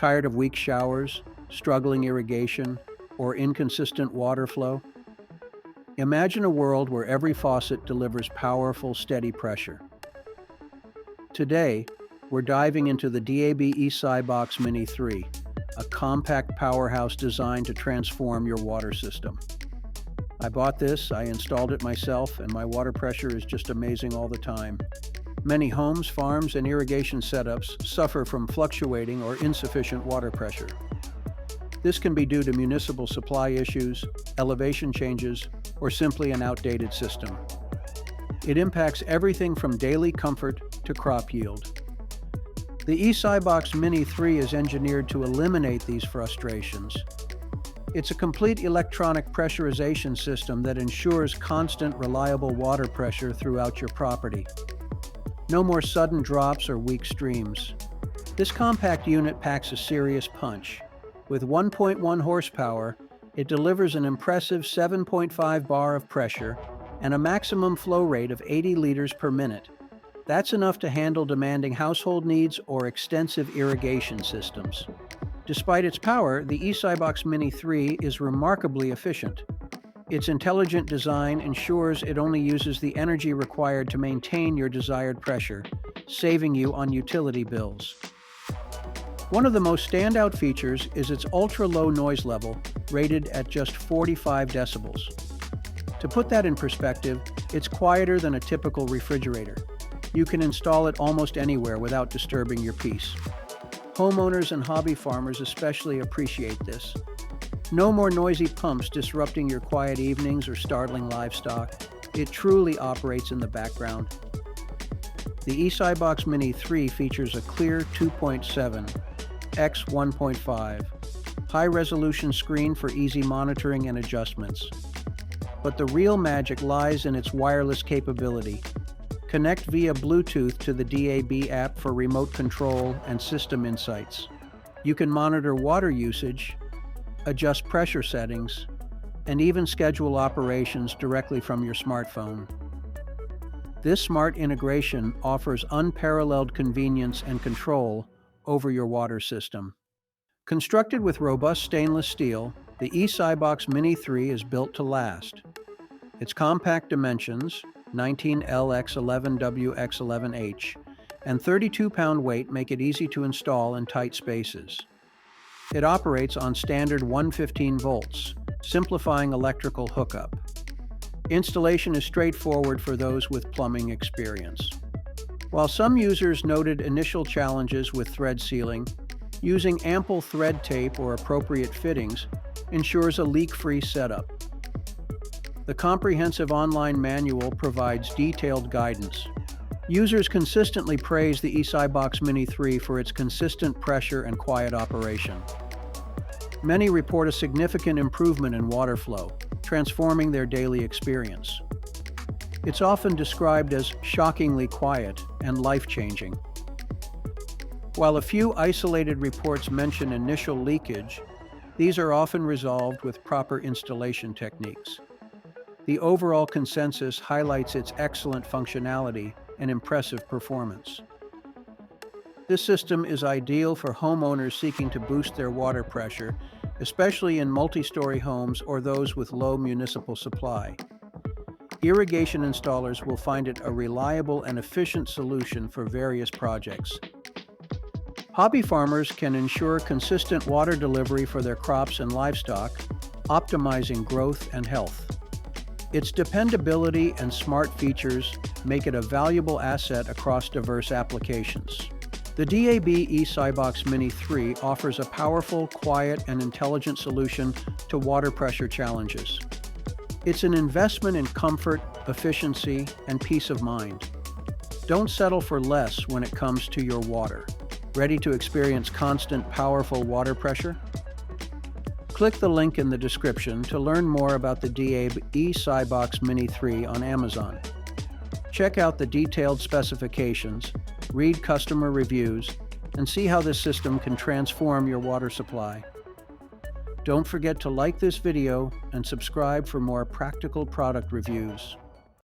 Tired of weak showers, struggling irrigation, or inconsistent water flow? Imagine a world where every faucet delivers powerful, steady pressure. Today, we're diving into the DAB E.Sybox Mini 3, a compact powerhouse designed to transform your water system. I bought this, I installed it myself, and my water pressure is just amazing all the time. Many homes, farms, and irrigation setups suffer from fluctuating or insufficient water pressure. This can be due to municipal supply issues, elevation changes, or simply an outdated system. It impacts everything from daily comfort to crop yield. The E.Sybox Mini 3 is engineered to eliminate these frustrations. It's a complete electronic pressurization system that ensures constant, reliable water pressure throughout your property. No more sudden drops or weak streams. This compact unit packs a serious punch. With 1.1 horsepower, it delivers an impressive 7.5 bar of pressure and a maximum flow rate of 80 liters per minute. That's enough to handle demanding household needs or extensive irrigation systems. Despite its power, the E.Sybox Mini 3 is remarkably efficient. Its intelligent design ensures it only uses the energy required to maintain your desired pressure, saving you on utility bills. One of the most standout features is its ultra-low noise level, rated at just 45 decibels. To put that in perspective, it's quieter than a typical refrigerator. You can install it almost anywhere without disturbing your peace. Homeowners and hobby farmers especially appreciate this. No more noisy pumps disrupting your quiet evenings or startling livestock. It truly operates in the background. The E.Sybox Mini 3 features a clear 2.7 x 1.5 high-resolution screen for easy monitoring and adjustments. But the real magic lies in its wireless capability. Connect via Bluetooth to the DAB app for remote control and system insights. You can monitor water usage, adjust pressure settings, and even schedule operations directly from your smartphone. This smart integration offers unparalleled convenience and control over your water system. Constructed with robust stainless steel, the E.Sybox Mini 3 is built to last. Its compact dimensions, 19L×11W×11H, and 32-pound weight make it easy to install in tight spaces. It operates on standard 115 volts, simplifying electrical hookup. Installation is straightforward for those with plumbing experience. While some users noted initial challenges with thread sealing, using ample thread tape or appropriate fittings ensures a leak-free setup. The comprehensive online manual provides detailed guidance. Users consistently praise the E.Sybox Mini 3 for its consistent pressure and quiet operation. Many report a significant improvement in water flow, transforming their daily experience. It's often described as shockingly quiet and life-changing. While a few isolated reports mention initial leakage, these are often resolved with proper installation techniques. The overall consensus highlights its excellent functionality and impressive performance. This system is ideal for homeowners seeking to boost their water pressure, especially in multi-story homes or those with low municipal supply. Irrigation installers will find it a reliable and efficient solution for various projects. Hobby farmers can ensure consistent water delivery for their crops and livestock, optimizing growth and health. Its dependability and smart features make it a valuable asset across diverse applications. The DAB E.Sybox Mini 3 offers a powerful, quiet, and intelligent solution to water pressure challenges. It's an investment in comfort, efficiency, and peace of mind. Don't settle for less when it comes to your water. Ready to experience constant, powerful water pressure? Click the link in the description to learn more about the DAB E.Sybox Mini 3 on Amazon. Check out the detailed specifications, read customer reviews, and see how this system can transform your water supply. Don't forget to like this video and subscribe for more practical product reviews.